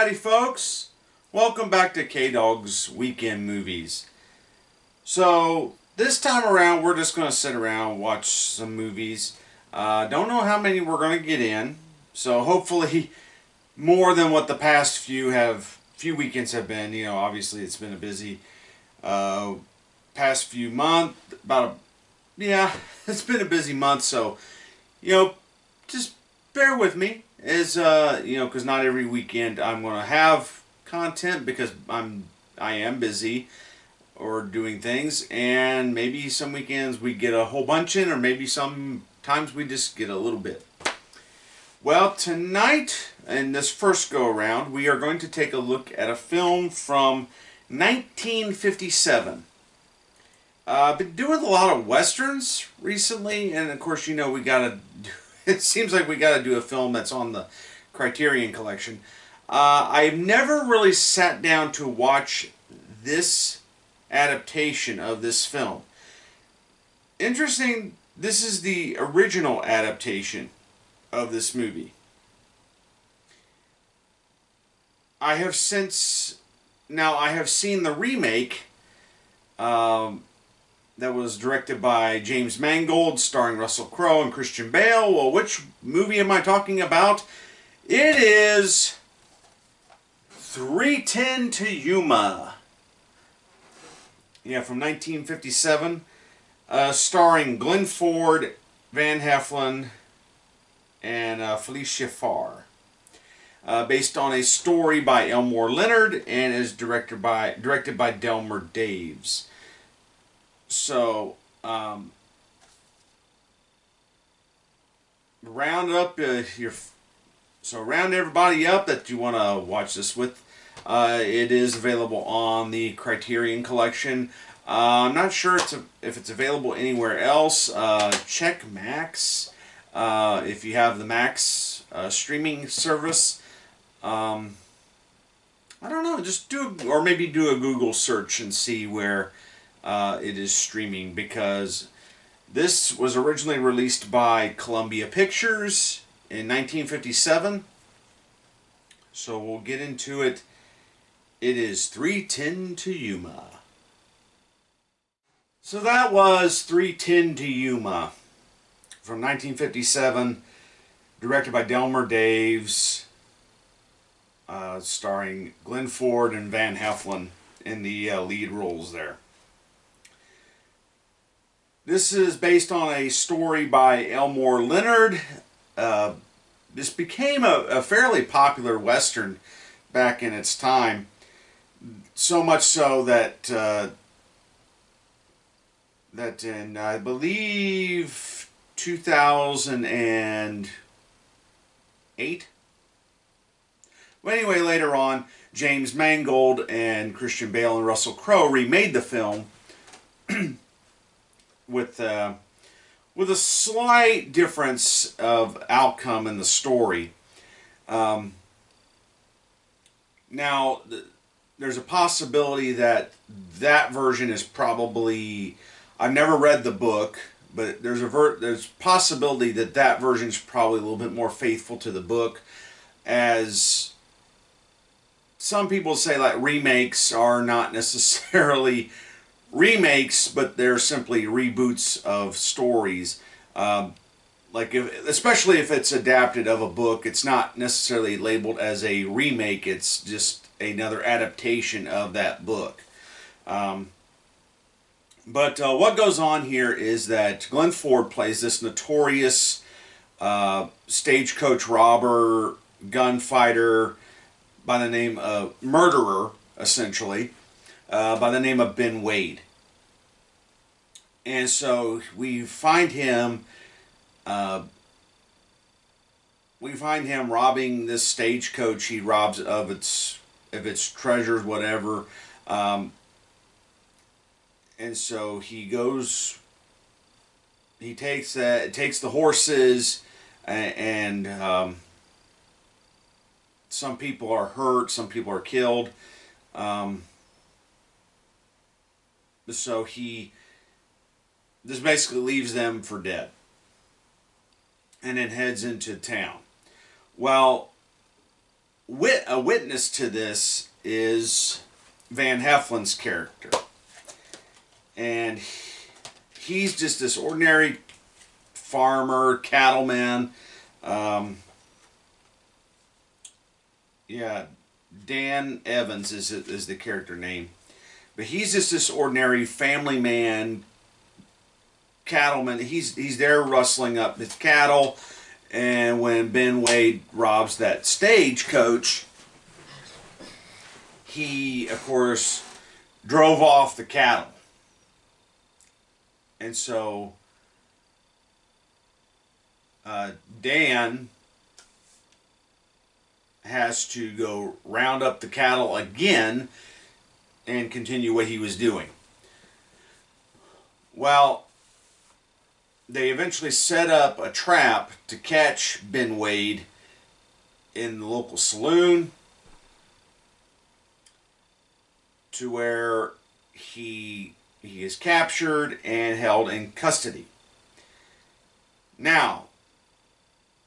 Howdy folks, welcome back to Kdog's Weekend Movies. So this time around we're just going to sit around and watch some movies. Don't know how many we're going to get in, so hopefully more than what the past few weekends have been. You know, obviously it's been a busy past few months, it's been a busy month, so just bear with me. Because not every weekend I'm going to have content because I am busy or doing things, and maybe some weekends we get a whole bunch in, or maybe sometimes we just get a little bit. Well, tonight in this first go around we are going to take a look at a film from 1957. I've been doing a lot of westerns recently, and of course we gotta it seems like we got to do a film that's on the Criterion Collection. I've never really sat down to watch this adaptation of this film. Interesting, this is the original adaptation of this movie. I have seen the remake that was directed by James Mangold, starring Russell Crowe and Christian Bale. Well, which movie am I talking about? It is 3:10 to Yuma. Yeah, from 1957, starring Glenn Ford, Van Heflin, and Felicia Farr. Based on a story by Elmore Leonard and is directed by Delmer Daves. So, round everybody up that you want to watch this with. It is available on the Criterion Collection. I'm not sure if it's available anywhere else. Check Max if you have the Max streaming service. I don't know. Just maybe do a Google search and see where it is streaming, because this was originally released by Columbia Pictures in 1957. So we'll get into it. It is 3:10 to Yuma. So that was 3:10 to Yuma from 1957, directed by Delmer Daves, starring Glenn Ford and Van Heflin in the lead roles there. This is based on a story by Elmore Leonard. This became a fairly popular Western back in its time. So much so that in, I believe, 2008. Well, anyway, later on, James Mangold and Christian Bale and Russell Crowe remade the film with a slight difference of outcome in the story. Now, there's a possibility that version is probably... I've never read the book, but there's a possibility that version is probably a little bit more faithful to the book, as some people say like remakes are not necessarily remakes, but they're simply reboots of stories. Especially if it's adapted of a book, it's not necessarily labeled as a remake. It's just another adaptation of that book. But what goes on here is that Glenn Ford plays this notorious stagecoach robber, gunfighter by the name of murderer, essentially. By the name of Ben Wade. And so we find him robbing this stagecoach. He robs of its treasures, whatever. And so he takes the horses, and some people are hurt, some people are killed. So this basically leaves them for dead, and then heads into town. Well, a witness to this is Van Heflin's character. And he's just this ordinary farmer, cattleman. Yeah, Dan Evans is the character name. But he's just this ordinary family man, cattleman. He's there rustling up his cattle, and when Ben Wade robs that stagecoach, he of course drove off the cattle, and so Dan has to go round up the cattle again and continue what he was doing. Well, they eventually set up a trap to catch Ben Wade in the local saloon, to where he is captured and held in custody. Now,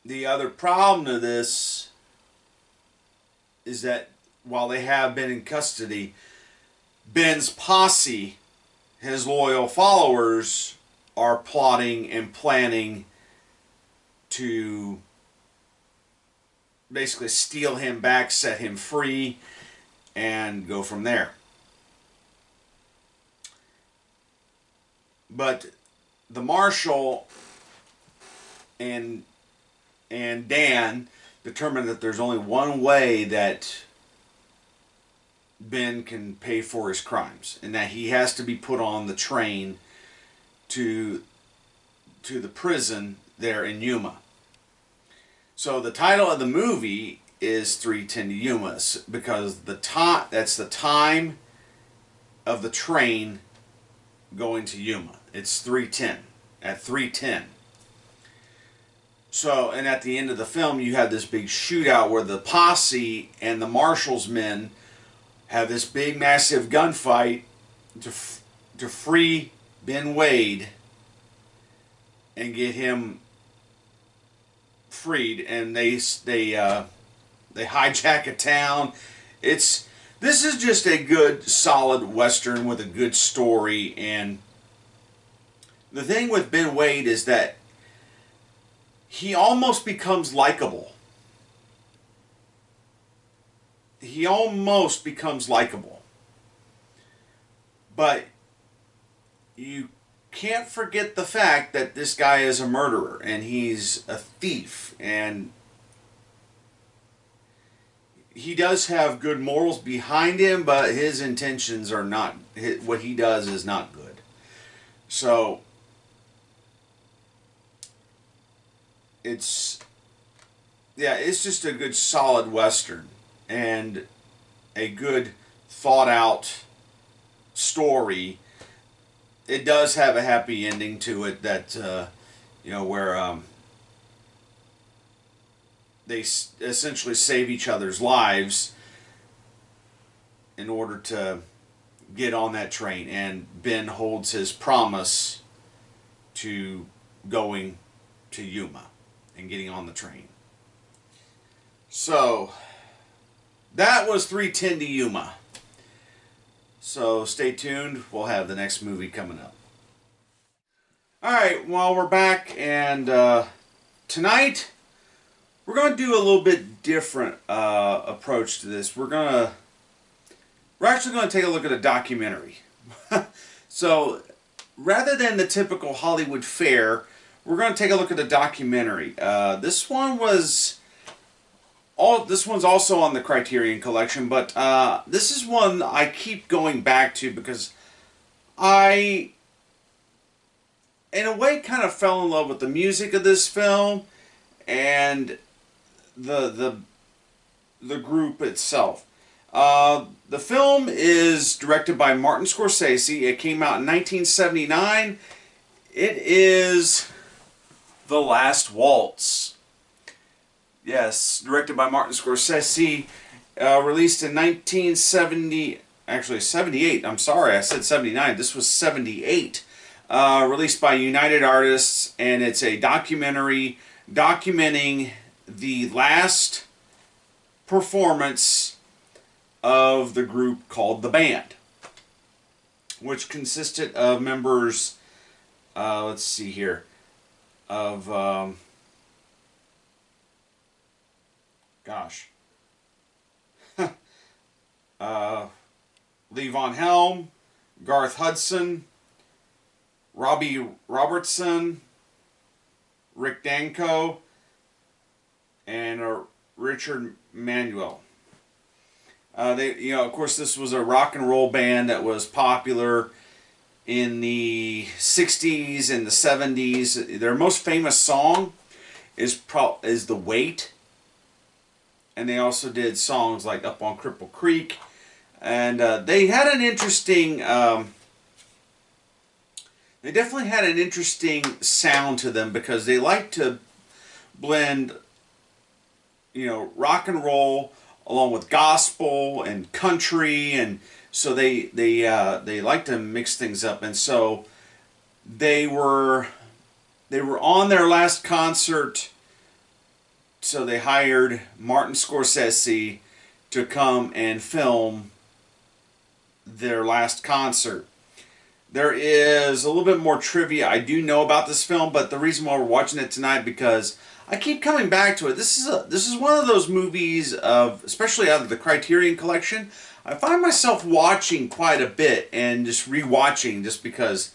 the other problem to this is that while they have been in custody, Ben's posse, his loyal followers, are plotting and planning to basically steal him back, set him free, and go from there. But the marshal and Dan determined that there's only one way that Ben can pay for his crimes, and that he has to be put on the train to the prison there in Yuma. So the title of the movie is 3:10 to Yuma, because that's the time of the train going to Yuma. It's 3:10, at 3:10. So, and at the end of the film, you have this big shootout where the posse and the marshal's men have this big, massive gunfight to free Ben Wade and get him freed. And they hijack a town. This is just a good, solid Western with a good story. And the thing with Ben Wade is that he almost becomes likable. He almost becomes likable. But you can't forget the fact that this guy is a murderer and he's a thief, and he does have good morals behind him, but his intentions are not, what he does is not good. So it's just a good solid Western and a good thought out story. It does have a happy ending to it that where they essentially save each other's lives in order to get on that train, and Ben holds his promise to going to Yuma and getting on the train. So that was 3:10 to Yuma. So stay tuned. We'll have the next movie coming up. Alright, well, we're back, and tonight we're going to do a little bit different approach to this. We're actually going to take a look at a documentary. So rather than the typical Hollywood fare, we're going to take a look at a documentary. This one's also on the Criterion Collection, but this is one I keep going back to because I, in a way, kind of fell in love with the music of this film and the group itself. The film is directed by Martin Scorsese. It came out in 1979. It is The Last Waltz. Yes, directed by Martin Scorsese, released in 1970, actually 78, I'm sorry, I said 79, this was 78, released by United Artists, and it's a documentary documenting the last performance of the group called the band, which consisted of members, let's see here, of, gosh, Lee Von Helm, Garth Hudson, Robbie Robertson, Rick Danko, and Richard Manuel. Of course, this was a rock and roll band that was popular in the 60s and the 70s. Their most famous song is The Weight. And they also did songs like Up on Cripple Creek. And they had an interesting... they definitely had an interesting sound to them because they liked to blend, rock and roll along with gospel and country, and so they like to mix things up. And so they were on their last concert, so they hired Martin Scorsese to come and film their last concert. There is a little bit more trivia I do know about this film, but the reason why we're watching it tonight because I keep coming back to it. This is one of those movies especially out of the Criterion Collection, I find myself watching quite a bit and just rewatching just because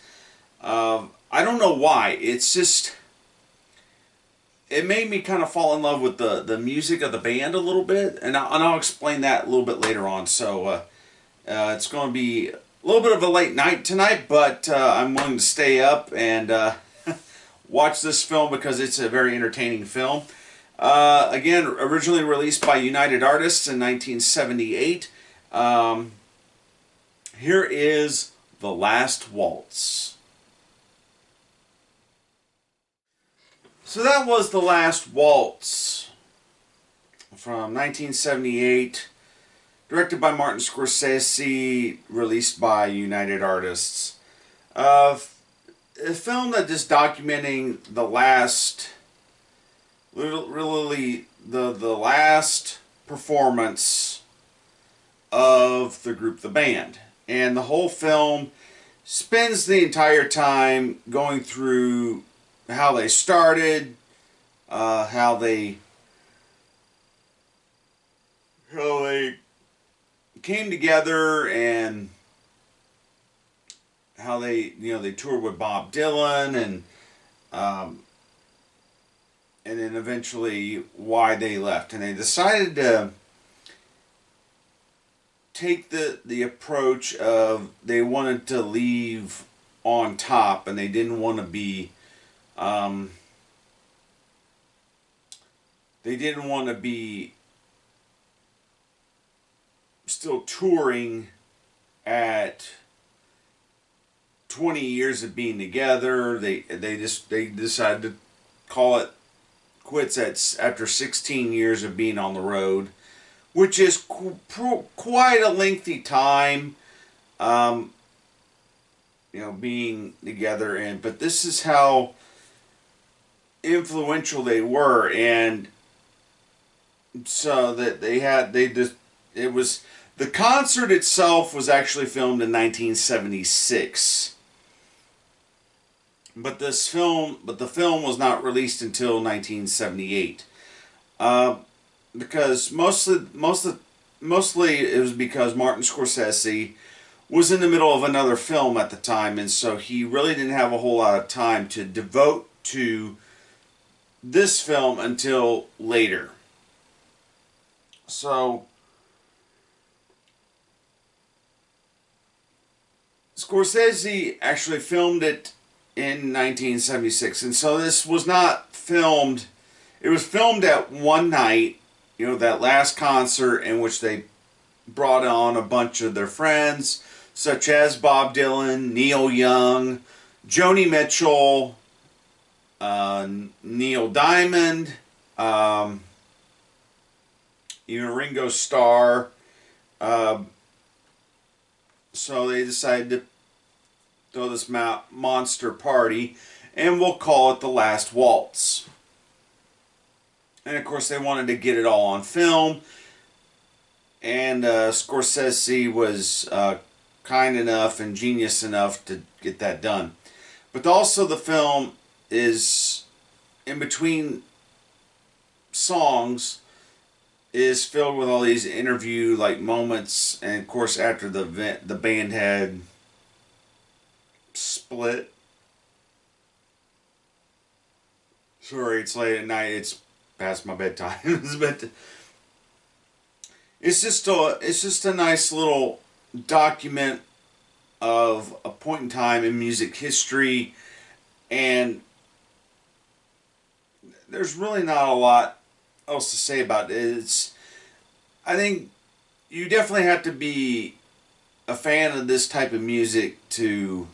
I don't know why. It's just it made me kind of fall in love with the music of the band a little bit, and I'll explain that a little bit later on. So it's going to be a little bit of a late night tonight, but I'm willing to stay up and watch this film because it's a very entertaining film. Again, originally released by United Artists in 1978. Here is The Last Waltz. So that was The Last Waltz from 1978, directed by Martin Scorsese, released by United Artists. A film that is documenting the last, literally the last performance of the group, the band. And the whole film spends the entire time going through how they started, how they came together, and how they toured with Bob Dylan, and then eventually why they left. And they decided to take the approach of they wanted to leave on top, and they didn't want to be still touring at 20 years of being together. They decided to call it quits after 16 years of being on the road, which is quite a lengthy time, being together. But this is how influential they were, and so that the concert itself was actually filmed in 1976. But the film was not released until 1978. Because mostly it was because Martin Scorsese was in the middle of another film at the time, and so he really didn't have a whole lot of time to devote to this film until later. So Scorsese actually filmed it in 1976, and so this was not filmed. It was filmed at one night, that last concert in which they brought on a bunch of their friends, such as Bob Dylan, Neil Young, Joni Mitchell, Neil Diamond, even Ringo Starr. So they decided to throw this monster party, and we'll call it The Last Waltz. And of course they wanted to get it all on film. and Scorsese was kind enough and genius enough to get that done. But also the film is, in between songs, is filled with all these interview like moments, and of course after the event, the band had split. Sorry, it's late at night. It's past my bedtime, but it's just a nice little document of a point in time in music history, and there's really not a lot else to say about it. I think you definitely have to be a fan of this type of music to,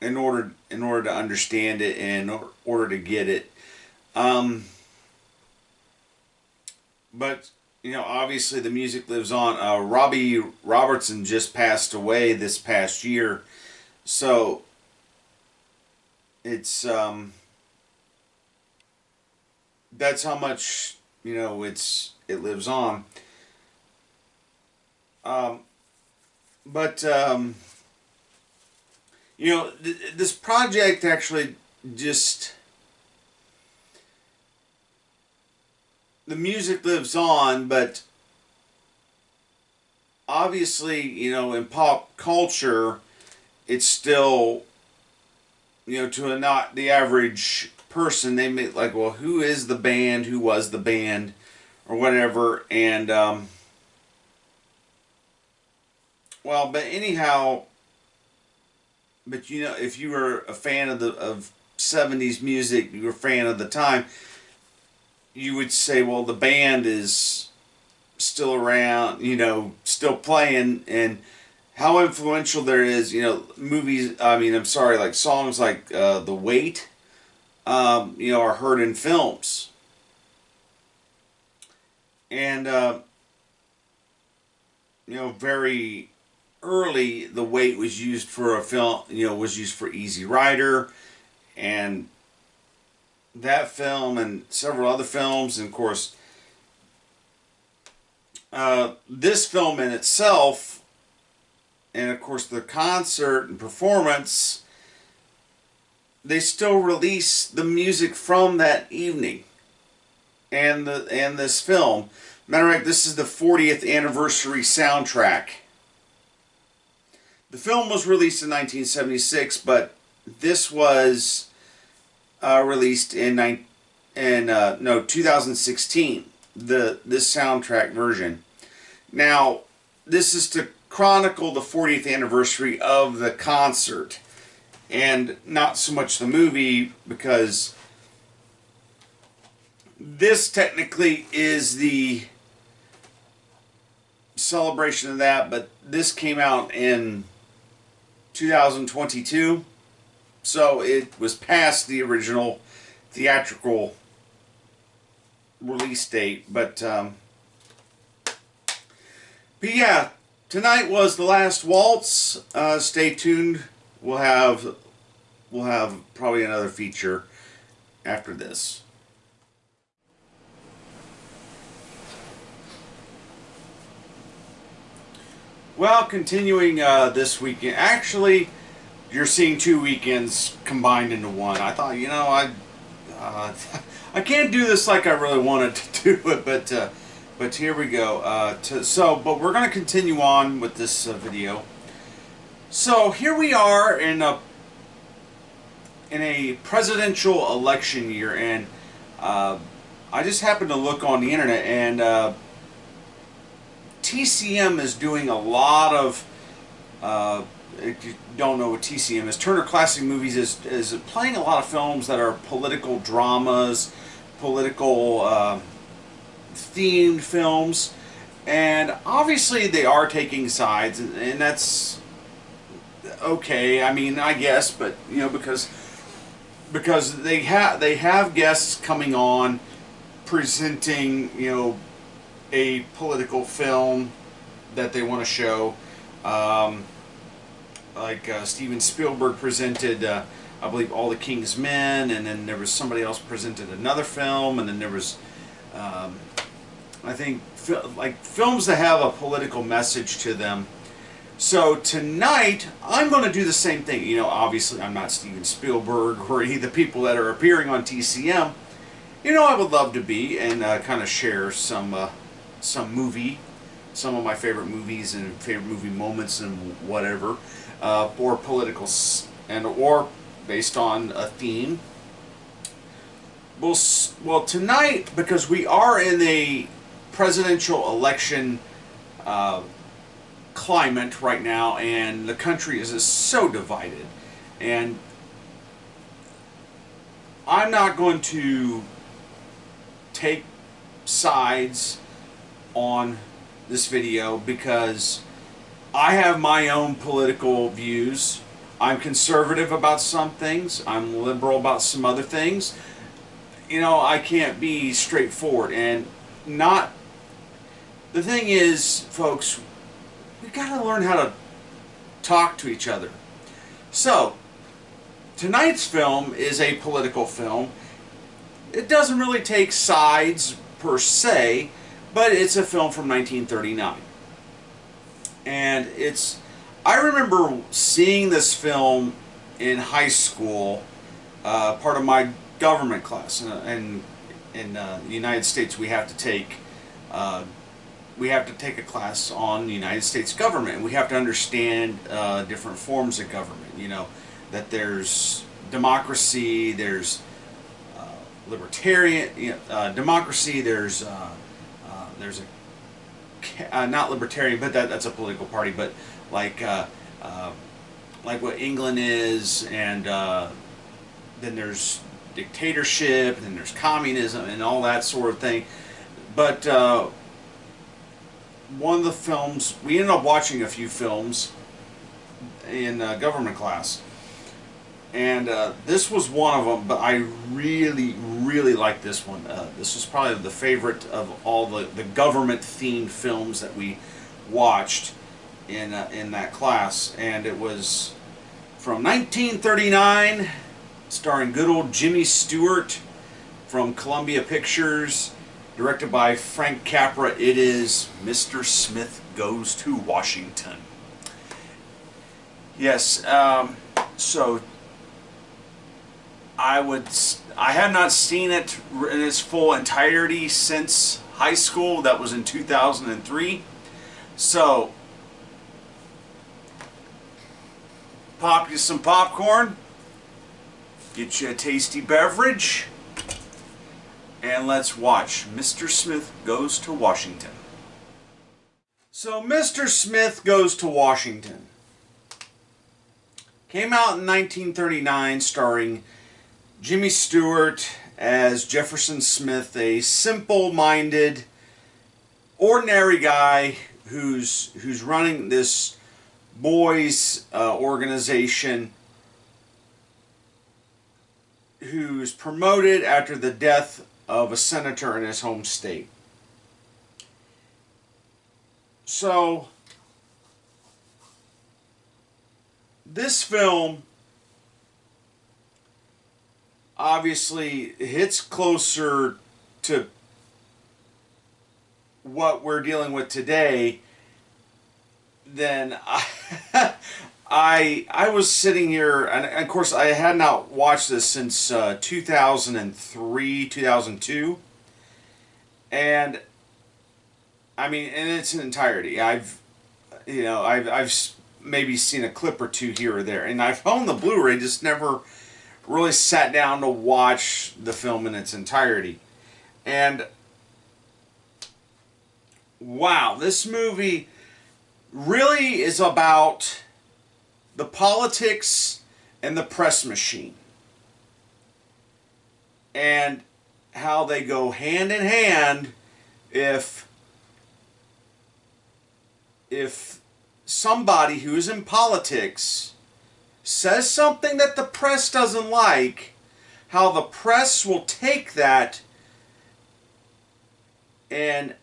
in order to understand it and in order to get it. But obviously the music lives on. Robbie Robertson just passed away this past year, so it's that's how much it lives on. Um, but this project actually just, the music lives on, but obviously, in pop culture, it's still, to not the average person, they may like, well, who is the band? Who was the band? Or whatever. And, well, but anyhow, but if you were a fan of 70s music, you were a fan of the time, you would say, well, the band is still around, still playing, and how influential there is, like songs like The Weight, are heard in films. And, very early, The Weight was used for a film, was used for Easy Rider, and that film and several other films, and of course this film in itself, and of course the concert and performance, they still release the music from that evening and this film. Matter of fact, this is the 40th anniversary soundtrack. The film was released in 1976, but this was released in 2016. This soundtrack version. Now, this is to chronicle the 40th anniversary of the concert, and not so much the movie, because this technically is the celebration of that, but this came out in 2022, so it was past the original theatrical release date. But yeah, tonight was the last waltz. Stay tuned. We'll have probably another feature after this. Well, continuing this weekend. Actually, you're seeing 2 weekends combined into one. I thought, I can't do this like I really wanted to do it, but here we go. But we're going to continue on with this video. So here we are in a presidential election year, and I just happened to look on the internet, and TCM is doing a lot of, if you don't know what TCM is, Turner Classic Movies is playing a lot of films that are political dramas, political themed films, and obviously they are taking sides, and that's okay. I mean, I guess, but because they have guests coming on presenting a political film that they want to show. Steven Spielberg presented, I believe, All the King's Men, and then there was somebody else presented another film, and then there was I think like films that have a political message to them. So tonight, I'm going to do the same thing. You know, obviously, I'm not Steven Spielberg or any of the people that are appearing on TCM. You know, I would love to be and kind of share some movie, some of my favorite movies and favorite movie moments and whatever, or political and or based on a theme. Well, tonight, because we are in a presidential election climate right now, and the country is so divided, and I'm not going to take sides on this video because I have my own political views. I'm conservative about some things, I'm liberal about some other things. You know, I can't be straightforward, and not the thing is, folks, we gotta learn how to talk to each other. So, tonight's film is a political film. It doesn't really take sides per se, but it's a film from 1939. And I remember seeing this film in high school, part of my government class. And in the United States, we have to take a class on the United States government, and we have to understand different forms of government. You know, that there's democracy, there's libertarian democracy, there's not libertarian, but that's a political party, but like what England is, and then there's dictatorship, and then there's communism, and all that sort of thing. But one of the films, we ended up watching a few films in government class, and this was one of them, but I really, really liked this one. This was probably the favorite of all the government-themed films that we watched in that class, and it was from 1939, starring good old Jimmy Stewart from Columbia Pictures, directed by Frank Capra. It is Mr. Smith Goes to Washington. Yes, so I have not seen it in its full entirety since high school. That was in 2003. So, pop you some popcorn, get you a tasty beverage, and let's watch Mr. Smith Goes to Washington. So, Mr. Smith Goes to Washington came out in 1939, starring Jimmy Stewart as Jefferson Smith, a simple-minded, ordinary guy who's running this boys' organization, who's promoted after the death of a senator in his home state. So, this film obviously hits closer to what we're dealing with today than I was sitting here, and of course I had not watched this since 2003, 2002, and I mean, in its entirety. I've maybe seen a clip or two here or there, and I've owned the Blu-ray, just never really sat down to watch the film in its entirety. And wow, this movie really is about the politics and the press machine, and how they go hand in hand. If somebody who is in politics says something that the press doesn't like, how the press will take that and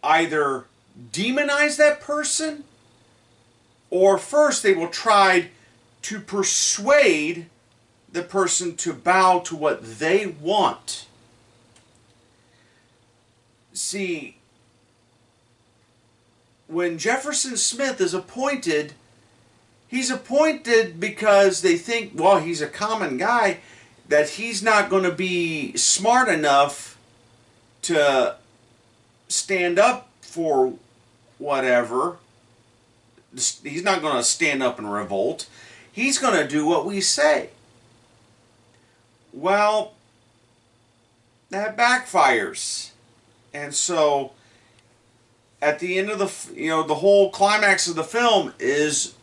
either demonize that person, or first they will try to persuade the person to bow to what they want. See, when Jefferson Smith is appointed, he's appointed because they think, well, he's a common guy, that he's not going to be smart enough to stand up for whatever. He's not going to stand up and revolt. He's going to do what we say. Well, that backfires. And so at the end of the whole climax of the film is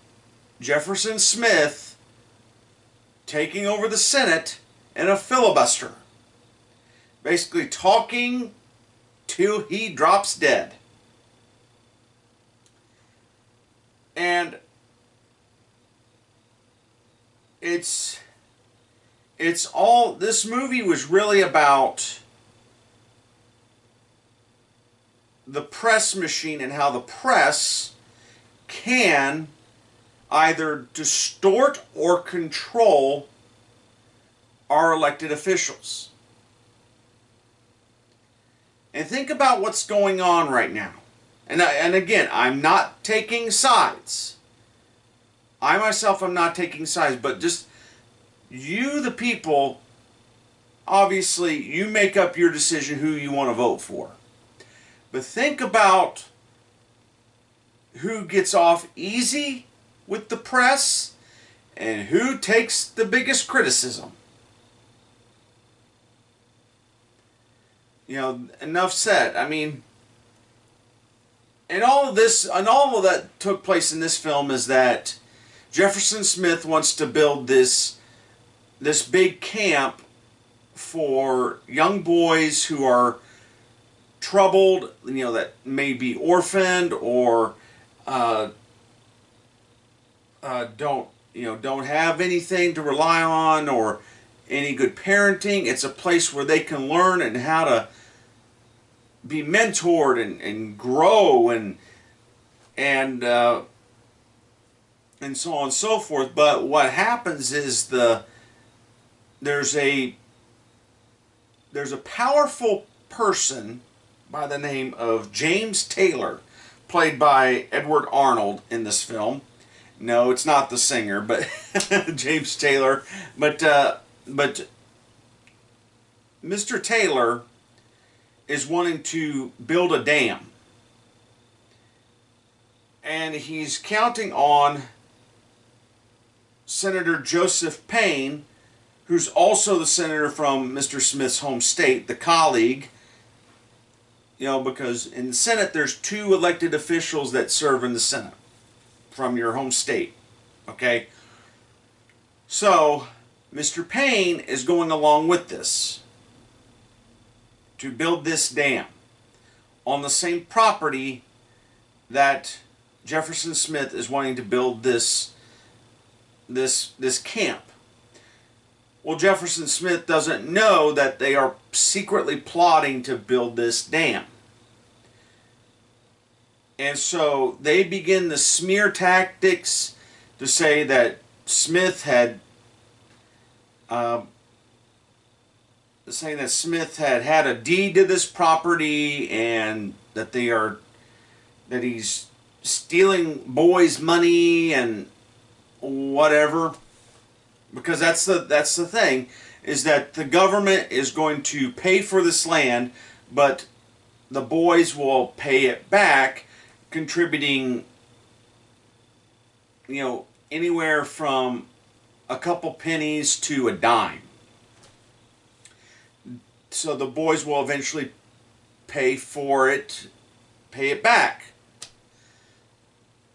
Jefferson Smith taking over the Senate in a filibuster, basically talking till he drops dead. And it's all, this movie was really about the press machine and how the press can either distort or control our elected officials. And think about what's going on right now. And again, I'm not taking sides. I myself am not taking sides, but just you, the people, obviously you make up your decision who you want to vote for. But think about who gets off easy with the press and who takes the biggest criticism. You know, enough said. I mean, and all of this, and all of that took place in this film is that Jefferson Smith wants to build this big camp for young boys who are troubled, that may be orphaned or don't have anything to rely on or any good parenting. It's a place where they can learn and how to be mentored and grow and so on and so forth. But what happens is there's a powerful person by the name of James Taylor, played by Edward Arnold in this film. No, it's not the singer, but James Taylor. But Mr. Taylor is wanting to build a dam. And he's counting on Senator Joseph Payne, who's also the senator from Mr. Smith's home state, the colleague. Because in the Senate there's 2 elected officials that serve in the Senate from your home state. Okay? So, Mr. Payne is going along with this to build this dam on the same property that Jefferson Smith is wanting to build this camp. Well, Jefferson Smith doesn't know that they are secretly plotting to build this dam. And so they begin the smear tactics to say that Smith had had a deed to this property and that he's stealing boys' money and whatever. Because that's the thing, is that the government is going to pay for this land, but the boys will pay it back, contributing, anywhere from a couple pennies to a dime. So the boys will eventually pay it back.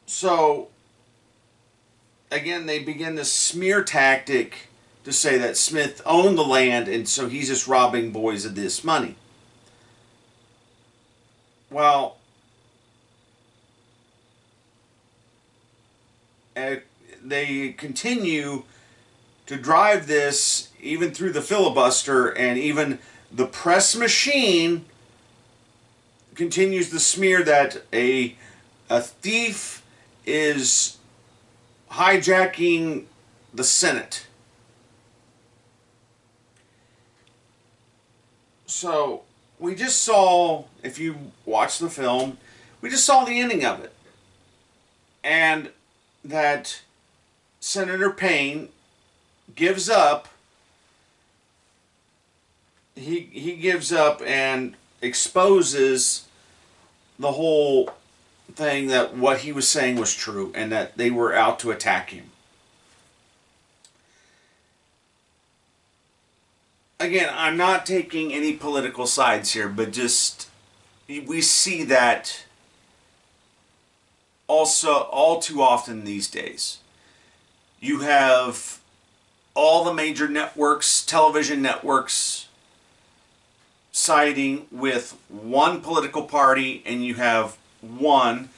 So again, they begin this smear tactic to say that Smith owned the land and so he's just robbing boys of this money. Well, they continue to drive this even through the filibuster, and even the press machine continues the smear that a thief is hijacking the Senate. So we just saw, if you watch the film, we just saw the ending of it. and that Senator Payne gives up. He gives up and exposes the whole thing, that what he was saying was true and that they were out to attack him. Again, I'm not taking any political sides here, but just we see that also all too often these days. You have all the major networks, television networks, siding with one political party, and you have one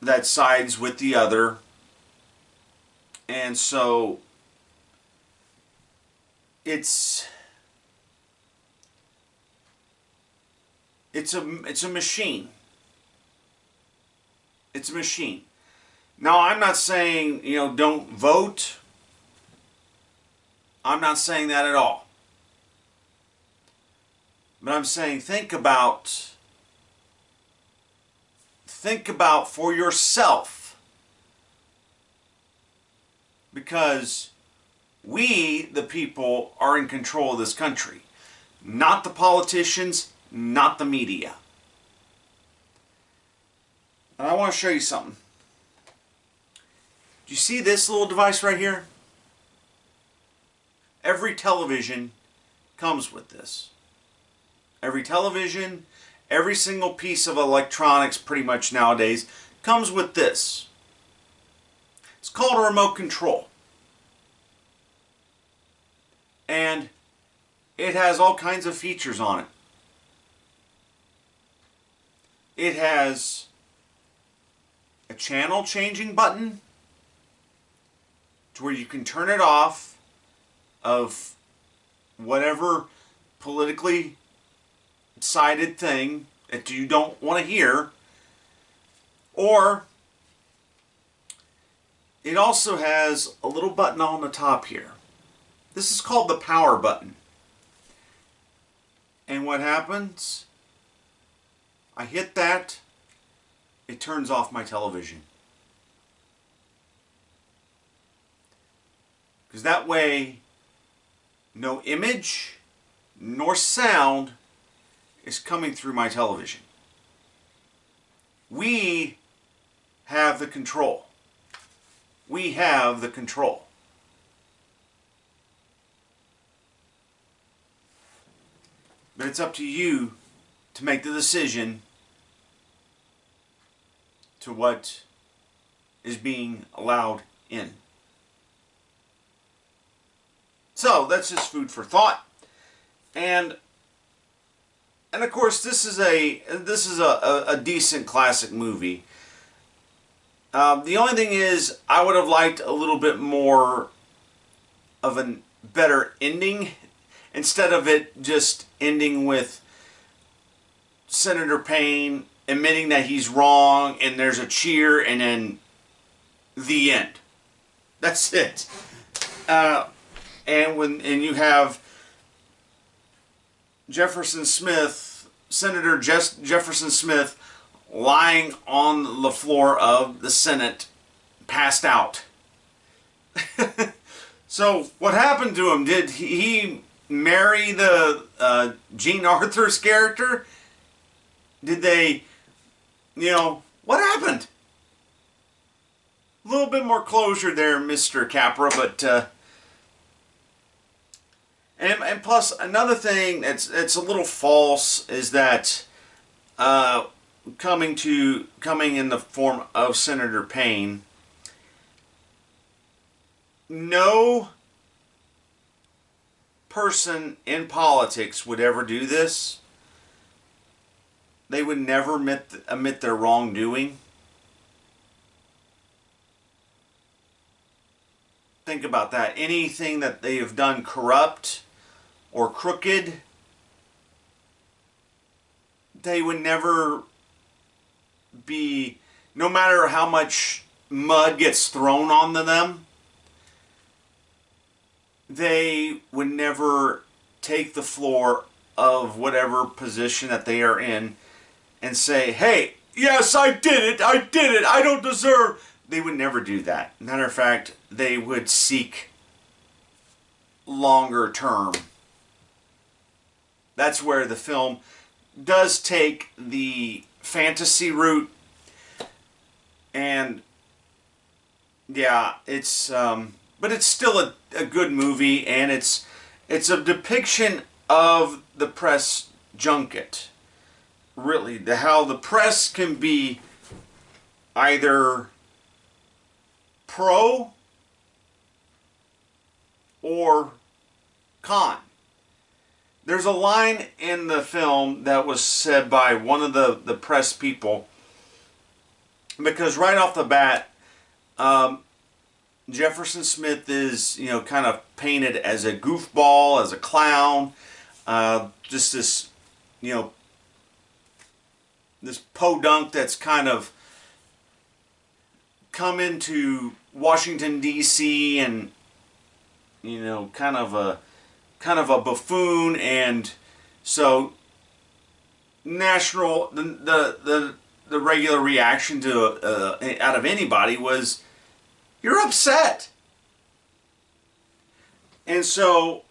that sides with the other. And so it's a machine. It's a machine. Now, I'm not saying, don't vote. I'm not saying that at all. But I'm saying think about for yourself. Because we, the people, are in control of this country. Not the politicians, not the media. And I want to show you something. Do you see this little device right here? Every television comes with this. Every television, every single piece of electronics pretty much nowadays comes with this. It's called a remote control. And it has all kinds of features on it. It has a channel changing button to where you can turn it off of whatever politically sided thing that you don't want to hear. Or it also has a little button on the top here. This is called the power button. And what happens? I hit that, it turns off my television. Because that way, no image nor sound is coming through my television. We have the control. We have the control. But it's up to you to make the decision to what is being allowed in. So that's just food for thought. And of course, this is a decent classic movie. The only thing is, I would have liked a little bit more of a better ending, instead of it just ending with Senator Payne admitting that he's wrong and there's a cheer and then the end. That's it. And you have Senator Jefferson Smith lying on the floor of the Senate, passed out. So what happened to him? Did he marry the Jean Arthur's character? Did they, what happened? A little bit more closure there, Mr. Capra, but and plus another thing that's a little false is that coming in the form of Senator Payne, no person in politics would ever do this. They would never admit their wrongdoing. Think about that. Anything that they have done corrupt or crooked, they would never be, no matter how much mud gets thrown onto them, they would never take the floor of whatever position that they are in and say, hey, yes, I did it, I don't deserve. They would never do that. Matter of fact, they would seek longer term. That's where the film does take the fantasy route, and yeah, it's but it's still a good movie, and it's a depiction of the press junket. Really, how the press can be either pro or con. There's a line in the film that was said by one of the press people, because right off the bat, Jefferson Smith is, kind of painted as a goofball, as a clown, just this, this podunk that's kind of come into Washington D.C. and kind of a buffoon. And so national the regular reaction to out of anybody was, you're upset. And so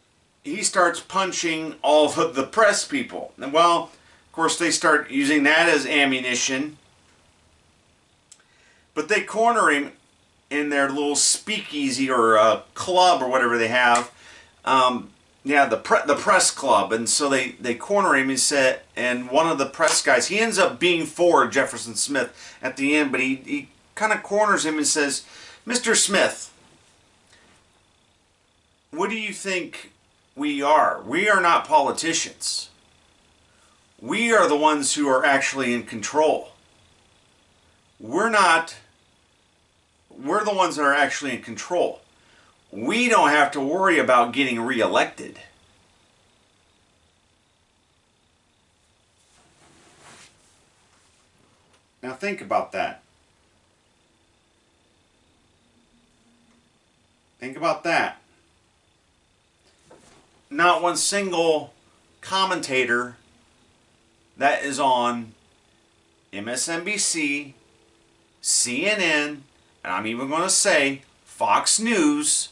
he starts punching all of the press people. And well, of course, they start using that as ammunition. But they corner him in their little speakeasy or club or whatever they have. The press club. And so they corner him and one of the press guys, he ends up being for Jefferson Smith at the end, but he kind of corners him and says, Mr. Smith, what do you think we are? We are not politicians. We are the ones who are actually in control. We're the ones that are actually in control. We don't have to worry about getting reelected. Now think about that. Think about that. Not one single commentator that is on MSNBC, CNN, and I'm even going to say Fox News,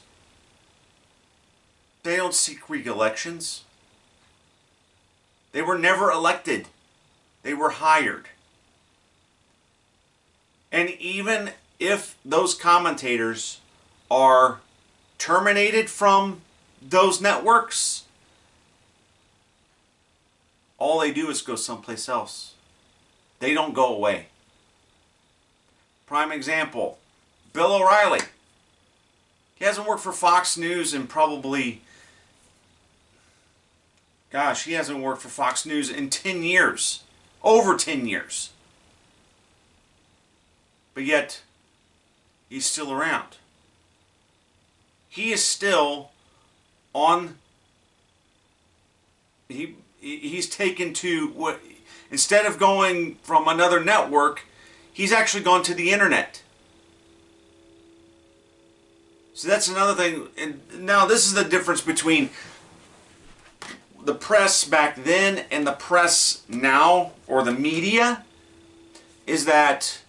they don't seek re-elections. They were never elected. They were hired. And even if those commentators are terminated from those networks, all they do is go someplace else. They don't go away. Prime example, Bill O'Reilly. He hasn't worked for Fox News in probably, he hasn't worked for Fox News in 10 years. Over 10 years. But yet, he's still around. He is still on, he's taken to what, instead of going from another network, he's actually gone to the internet. So that's another thing. And now this is the difference between the press back then and the press now, or the media, is that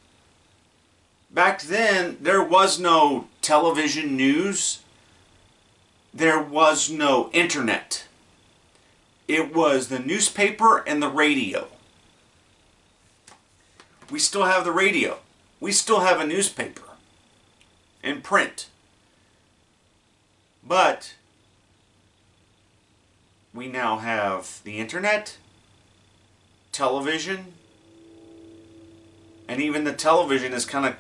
back then there was no television news. There was no internet. It was the newspaper and the radio. We still have the radio. We still have a newspaper in print. But we now have the internet, television, and even the television is kind of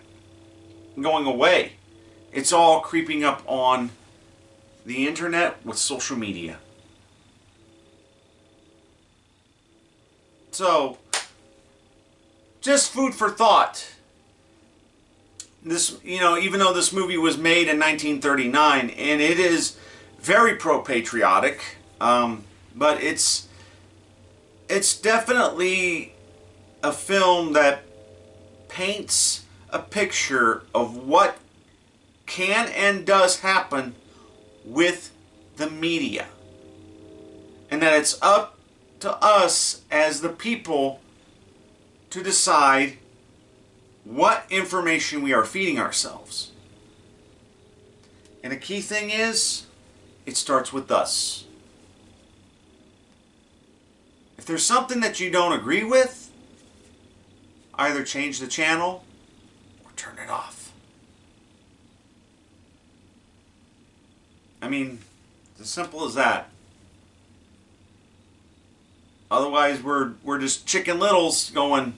going away. It's all creeping up on the internet with social media. So, just food for thought. This, even though this movie was made in 1939, and it is very pro-patriotic, but it's definitely a film that paints a picture of what can and does happen with the media, and that it's up to us as the people to decide what information we are feeding ourselves. And a key thing is, it starts with us. If there's something that you don't agree with, either change the channel or turn it off. I mean, it's as simple as that. Otherwise, we're just chicken littles going,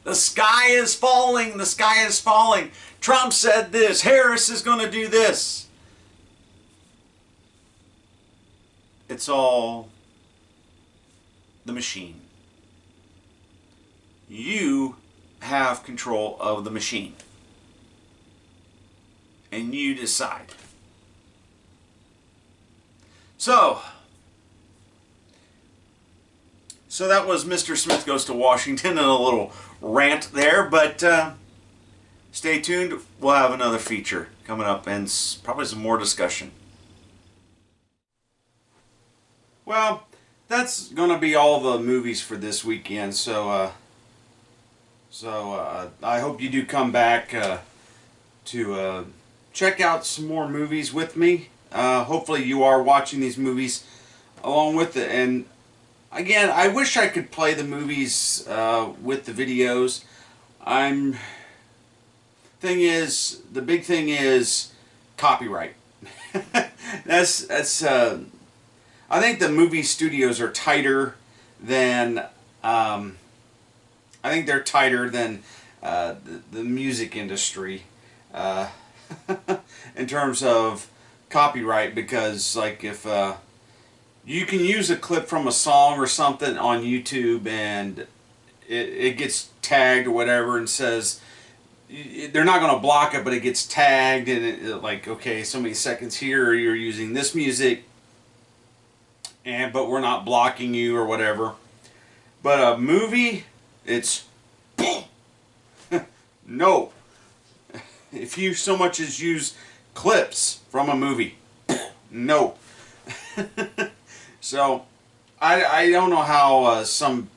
the sky is falling, the sky is falling. Trump said this, Harris is going to do this. It's all the machine. You have control of the machine. And you decide. So that was Mr. Smith Goes to Washington and a little rant there, but stay tuned. We'll have another feature coming up and probably some more discussion. Well, that's going to be all the movies for this weekend, so I hope you do come back to check out some more movies with me. Hopefully you are watching these movies along with it. And again, I wish I could play the movies with the videos. The big thing is copyright. That's I think the movie studios are tighter than I think they're tighter than the music industry in terms of copyright, because like if you can use a clip from a song or something on YouTube and it gets tagged or whatever and says, they're not going to block it, but it gets tagged and like, okay, so many seconds here you're using this music, but we're not blocking you or whatever. But a movie, it's no. If you so much as use clips from a movie, no. So I don't know how some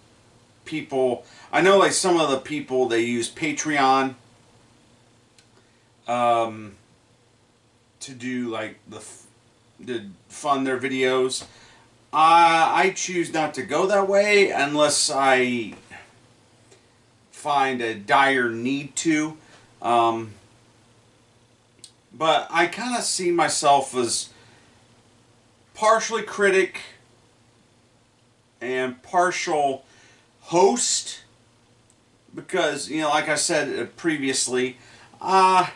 people, I know like some of the people, they use Patreon to do like to fund their videos. I choose not to go that way unless I find a dire need to. But I kind of see myself as partially critic and partial host, because, you know, like I said previously, I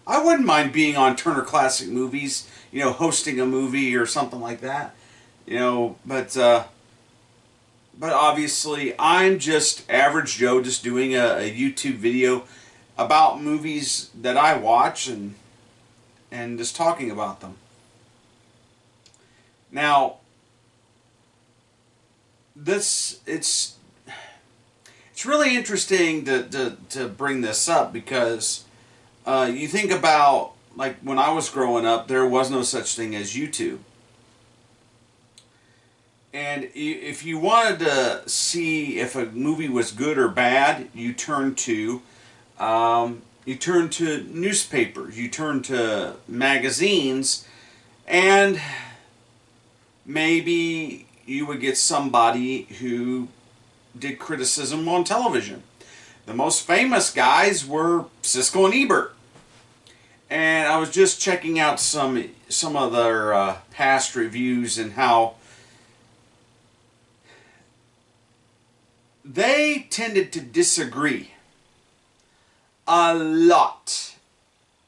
wouldn't mind being on Turner Classic Movies, you know, hosting a movie or something like that, you know, but obviously I'm just average Joe, just doing a YouTube video about movies that I watch and just talking about them. Now, it's really interesting to bring this up, because you think about, like, when I was growing up, there was no such thing as YouTube. And if you wanted to see if a movie was good or bad, you turned to newspapers, you turned to magazines, and maybe you would get somebody who did criticism on television. The most famous guys were Siskel and Ebert. And I was just checking out some of their past reviews and how they tended to disagree a lot,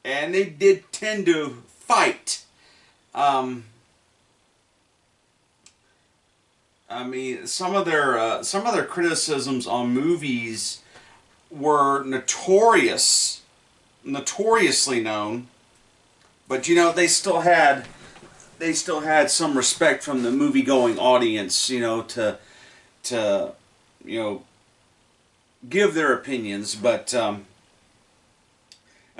and they did tend to fight. I mean, some of their criticisms on movies were notoriously known, but you know, they still had some respect from the movie-going audience, you know, to you know, give their opinions. But I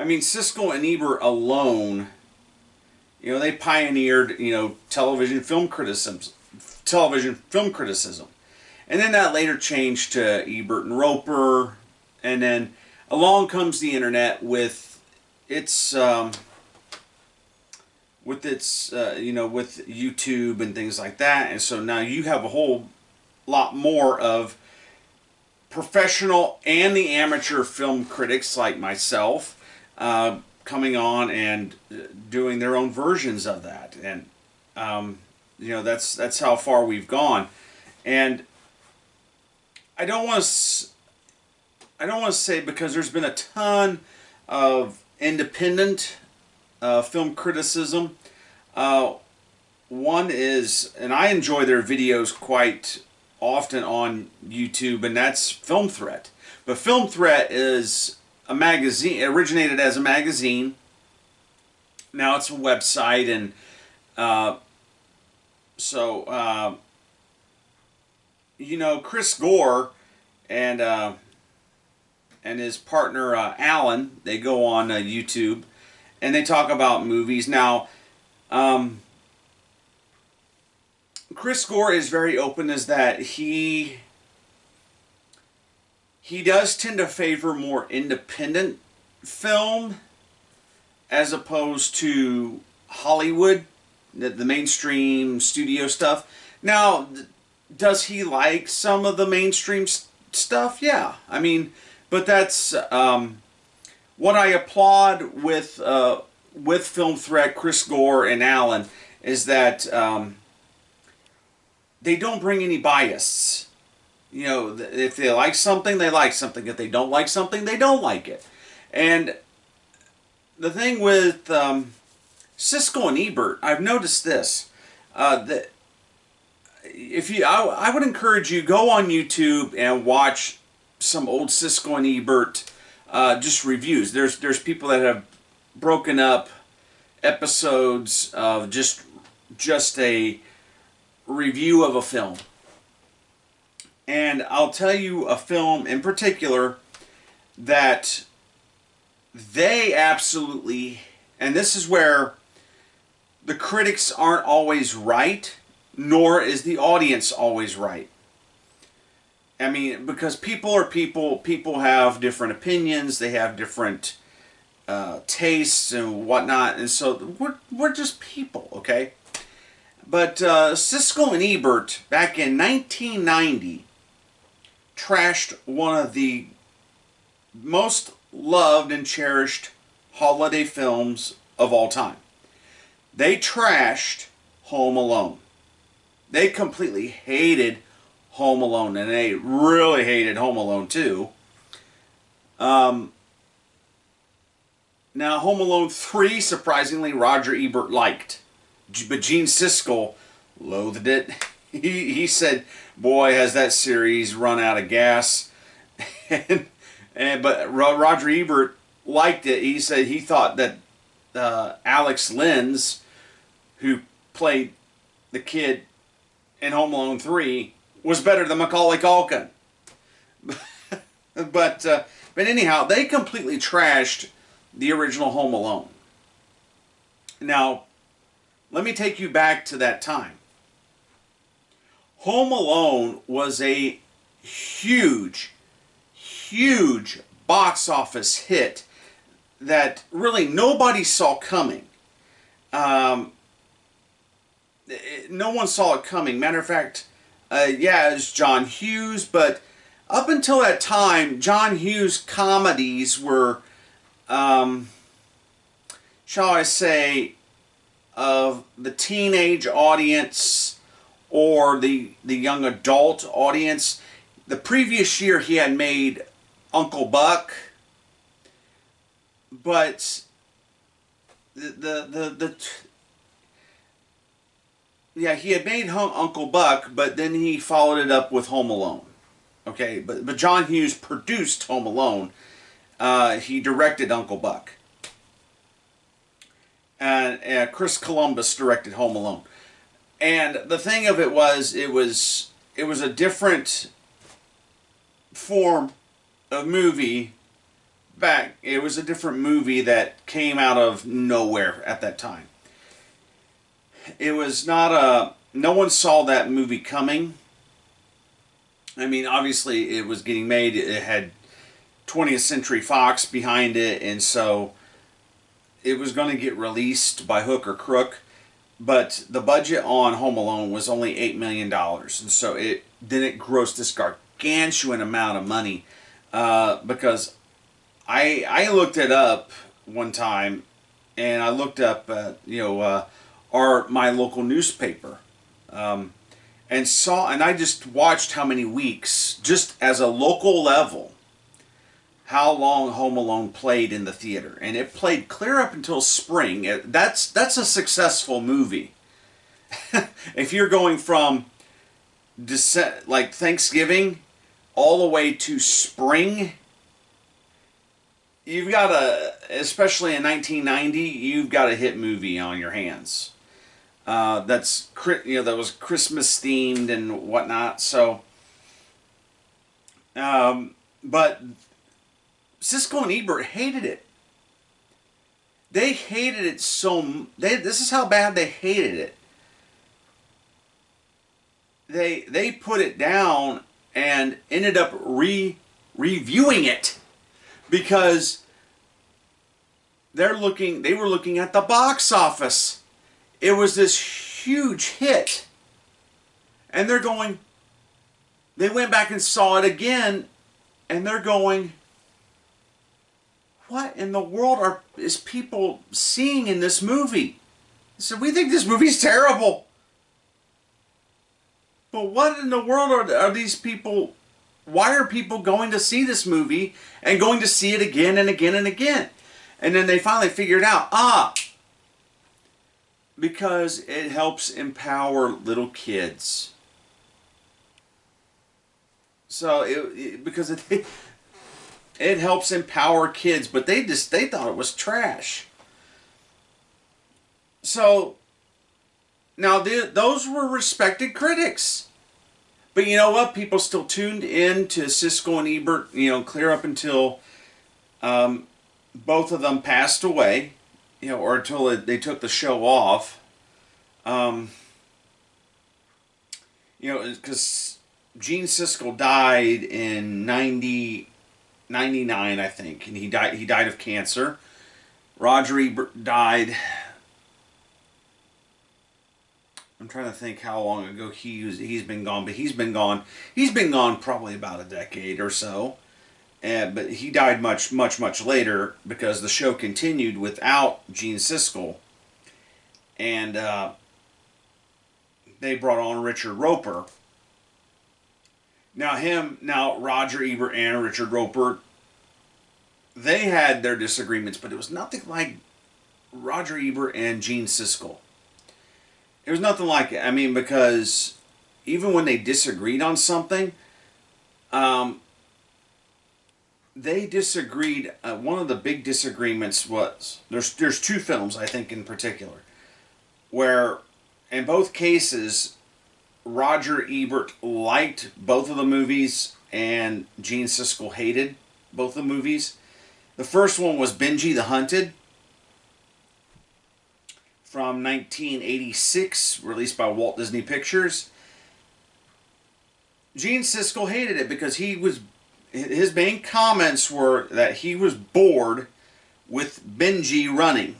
mean, Siskel and Ebert alone, you know, they pioneered, you know, television film criticism, and then that later changed to Ebert and Roper, and then along comes the internet with its with YouTube and things like that, and so now you have a whole lot more of professional and the amateur film critics like myself coming on and doing their own versions of that, and that's how far we've gone. And I don't want to say, because there's been a ton of independent film criticism. One is, and I enjoy their videos quite often on YouTube, and that's Film Threat. But Film Threat is a magazine, it originated as a magazine. Now it's a website, and Chris Gore and his partner Alan, they go on YouTube and they talk about movies. Now, Chris Gore is very open as that he does tend to favor more independent film as opposed to Hollywood, the mainstream studio stuff. Now, does he like some of the mainstream stuff? Yeah, I mean, but that's what I applaud with Film Threat, Chris Gore, and Alan, is that they don't bring any bias. If they like something, they like something. If they don't like something, they don't like it. And the thing with Siskel and Ebert, I've noticed this. That I would encourage you, go on YouTube and watch some old Siskel and Ebert just reviews. There's people that have broken up episodes of just a review of a film. And I'll tell you a film in particular that they absolutely, and this is where the critics aren't always right, nor is the audience always right. I mean, because people are people, people have different opinions, they have different tastes and whatnot, and so we're just people, okay? But Siskel and Ebert, back in 1990, trashed one of the most loved and cherished holiday films of all time. They trashed Home Alone. They completely hated Home Alone, and they really hated Home Alone too. Now, Home Alone 3, surprisingly, Roger Ebert liked. But Gene Siskel loathed it. He said, boy, has that series run out of gas. But Roger Ebert liked it. He said he thought that Alex Linz, who played the kid in Home Alone 3, was better than Macaulay Culkin. But anyhow, they completely trashed the original Home Alone. Now, let me take you back to that time. Home Alone was a huge, huge box office hit that really nobody saw coming. No one saw it coming. Matter of fact, yeah, it's John Hughes, but up until that time, John Hughes comedies were, shall I say, of the teenage audience or the young adult audience. The previous year he had made Uncle Buck, but yeah, he had made Uncle Buck, but then he followed it up with Home Alone. Okay, but John Hughes produced Home Alone. He directed Uncle Buck. And Chris Columbus directed Home Alone. And the thing of it was a different form of movie back. It was a different movie that came out of nowhere at that time. It was not no one saw that movie coming. I mean, obviously it was getting made. It had 20th Century Fox behind it, and so it was going to get released by hook or crook. But the budget on Home Alone was only $8 million, and so it grossed this gargantuan amount of money because I looked it up one time, and I looked up my local newspaper, and I just watched how many weeks, just as a local level, how long Home Alone played in the theater, and it played clear up until spring. That's a successful movie. If you're going from like Thanksgiving all the way to spring, you've got especially in 1990, you've got a hit movie on your hands. That was Christmas themed and whatnot. So, but Siskel and Ebert hated it. They hated it this is how bad they hated it. They put it down and ended up reviewing it because they were looking at the box office. It was this huge hit. And they went back and saw it again, and they're going, what in the world is people seeing in this movie? They said, we think this movie's terrible. But what in the world are these people, why are people going to see this movie and going to see it again and again and again? And then they finally figured out, because it helps empower little kids. So it helps empower kids, but they thought it was trash. So now those were respected critics. But you know what? People still tuned in to Siskel and Ebert, clear up until both of them passed away, or until they took the show off. Because Gene Siskel died in 99, I think, and he died of cancer. Roger Ebert died, I'm trying to think how long ago he's been gone, but he's been gone probably about a decade or so. But he died much later because the show continued without Gene Siskel, and they brought on Richard Roper. Now Roger Ebert and Richard Roper, they had their disagreements, but it was nothing like Roger Ebert and Gene Siskel. It was nothing like it. I mean, because even when they disagreed on something, they disagreed. One of the big disagreements was there's two films, I think, in particular, where in both cases Roger Ebert liked both of the movies and Gene Siskel hated both the movies. The first one was Benji the Hunted from 1986, released by Walt Disney Pictures. Gene Siskel hated it because his main comments were that he was bored with Benji running.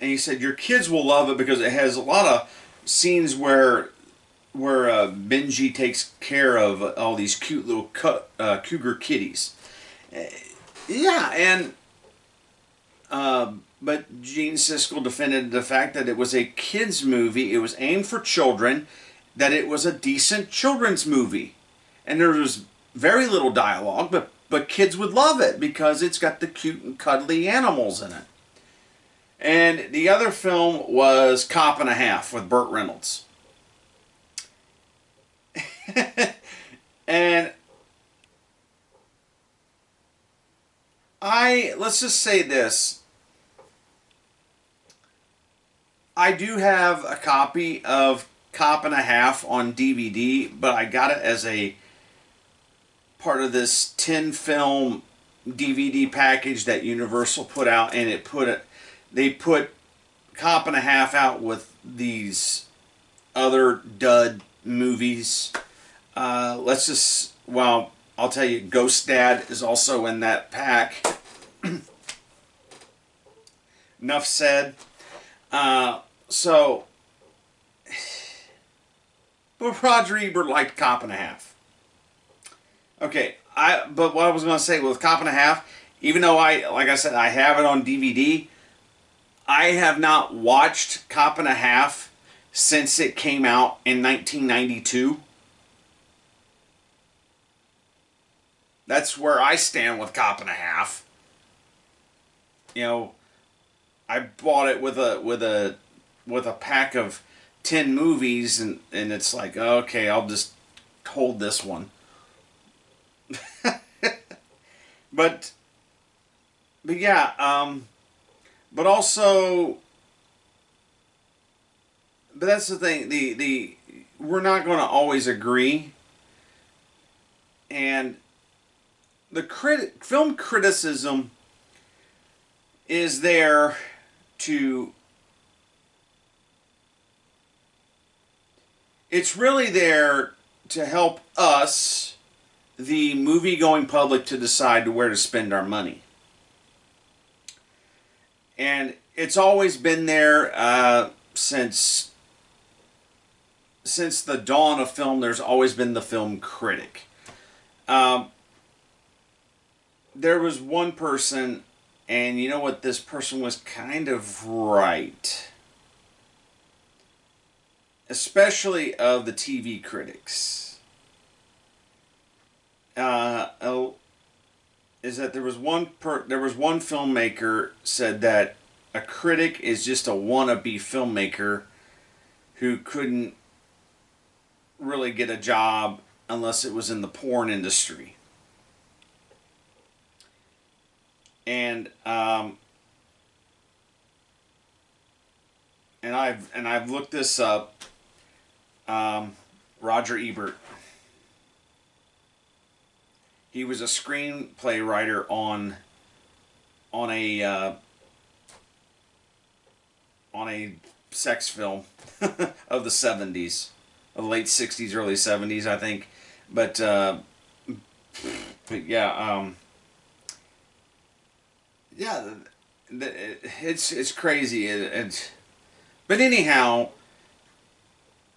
And he said, your kids will love it because it has a lot of scenes where Benji takes care of all these cute little cougar kitties. But Gene Siskel defended the fact that it was a kids' movie, it was aimed for children, that it was a decent children's movie. And there was very little dialogue, but kids would love it because it's got the cute and cuddly animals in it. And the other film was Cop and a Half with Burt Reynolds. And let's just say this. I do have a copy of Cop and a Half on DVD, but I got it as a part of this 10-film DVD package that Universal put out, and they put Cop and a Half out with these other dud movies. I'll tell you, Ghost Dad is also in that pack. Enough said. So, but Roger Ebert liked Cop and a Half. Okay, but what I was going to say with Cop and a Half, even though like I said, I have it on DVD, I have not watched Cop and a Half since it came out in 1992. That's where I stand with Cop and a Half. You know, I bought it with a pack of 10 movies, and it's like, okay, I'll just hold this one. but yeah, but also, but that's the thing. The we're not going to always agree, and the film criticism is there to. It's really there to help us, the movie-going public, to decide where to spend our money. And it's always been there since the dawn of film. There's always been the film critic. There was one person, and you know what? This person was kind of right. Especially of the TV critics. Is that there was one filmmaker said that a critic is just a wannabe filmmaker who couldn't really get a job unless it was in the porn industry. And I've looked this up. Roger Ebert. He was a screenplay writer on a sex film of the 70s, of the late 60s, early 70s, I think. But yeah, yeah, it's crazy. But anyhow,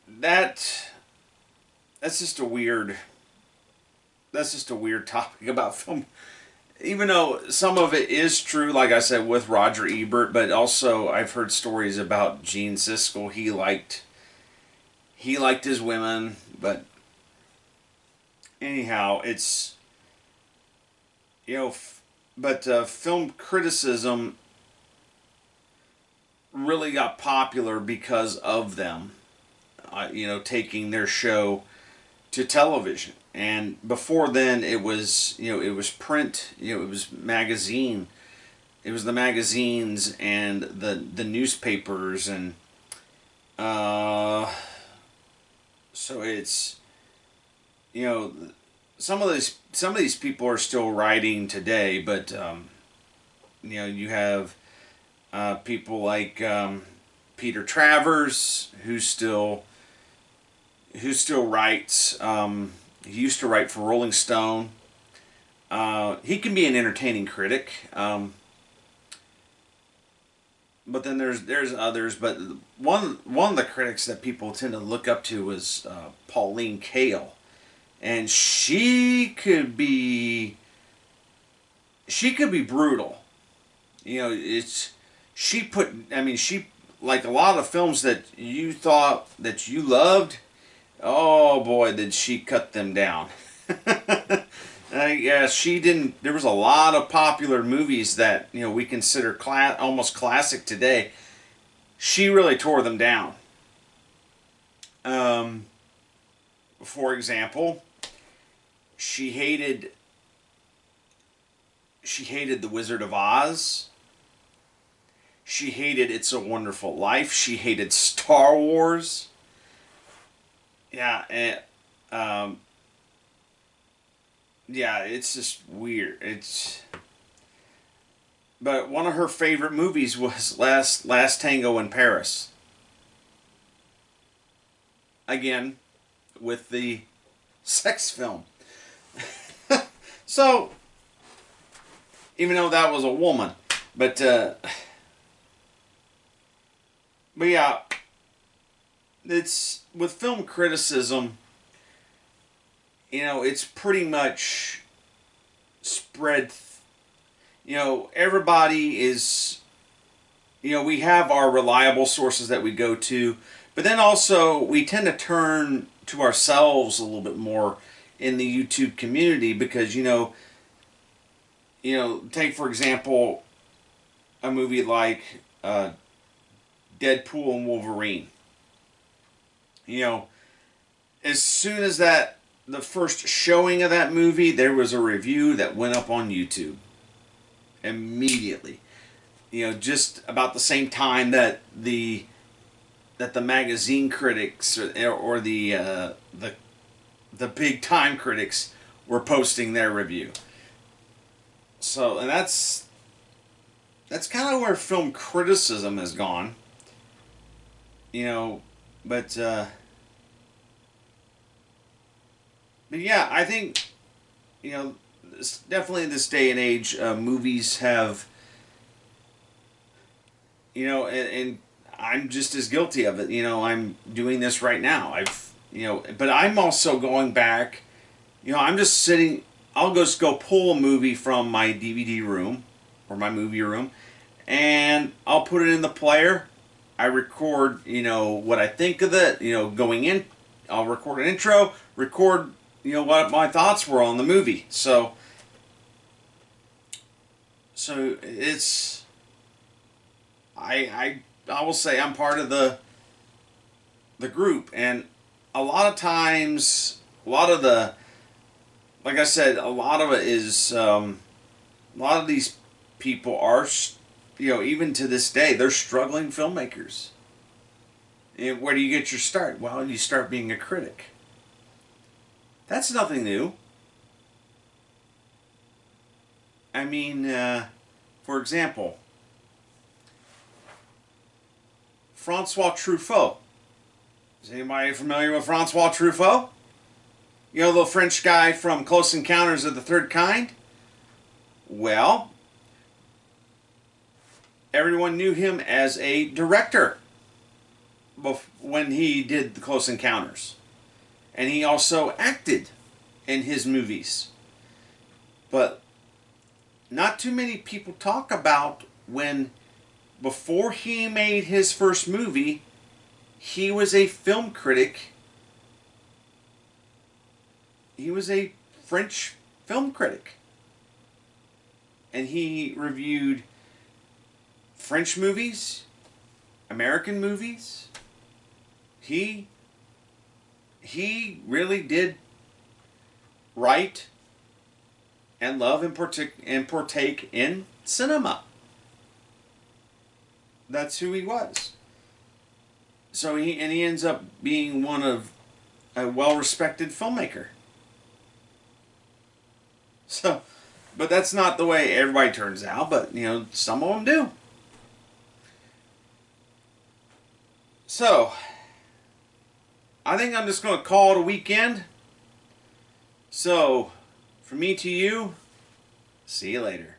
that's just a weird topic about film. Even though some of it is true, like I said, with Roger Ebert, but also I've heard stories about Gene Siskel. He liked his women, but anyhow, it's, you know, but film criticism really got popular because of them, taking their show to television. And before then, it was print, it was magazine, it was the magazines and the newspapers, and so it's, some of these people are still writing today, but you have people like Peter Travers, who still writes. He used to write for Rolling Stone. He can be an entertaining critic, but then there's others. But one of the critics that people tend to look up to was Pauline Kael, and she could be brutal. She like a lot of films that you thought that you loved. Oh boy, did she cut them down. Yeah, she didn't. There was a lot of popular movies that we consider almost classic today. She really tore them down. For example, she hated The Wizard of Oz. She hated It's a Wonderful Life. She hated Star Wars. Yeah, and, yeah, it's just weird. But one of her favorite movies was Last Tango in Paris. Again, with the sex film. So, even though that was a woman, but yeah, it's with film criticism. It's pretty much spread. Everybody is. We have our reliable sources that we go to, but then also we tend to turn to ourselves a little bit more in the YouTube community because take for example a movie like Deadpool and Wolverine. As soon as the first showing of that movie, there was a review that went up on YouTube immediately. Just about the same time that the magazine critics or the big time critics were posting their review. So, and that's kind of where film criticism has gone. But yeah, I think definitely in this day and age, movies have and I'm just as guilty of it. I'm doing this right now. But I'm also going back. I'm just sitting. I'll just go pull a movie from my DVD room or my movie room, and I'll put it in the player. I record, what I think of it. Going in, I'll record an intro. Record, what my thoughts were on the movie. So it's. I will say I'm part of the group, and a lot of times, like I said, a lot of it is a lot of these people are, even to this day, they're struggling filmmakers. And where do you get your start? Well, you start being a critic. That's nothing new. I mean, for example, Francois Truffaut. Is anybody familiar with Francois Truffaut? The French guy from Close Encounters of the Third Kind? Well, everyone knew him as a director when he did the Close Encounters. And he also acted in his movies. But not too many people talk about when, before he made his first movie, he was a film critic. He was a French film critic. And he reviewed French movies, American movies. He really did write and love and partake in cinema. That's who he was. So he ends up being one of a well-respected filmmaker. So, but that's not the way everybody turns out, but some of them do. So, I think I'm just going to call it a weekend. So, from me to you, see you later.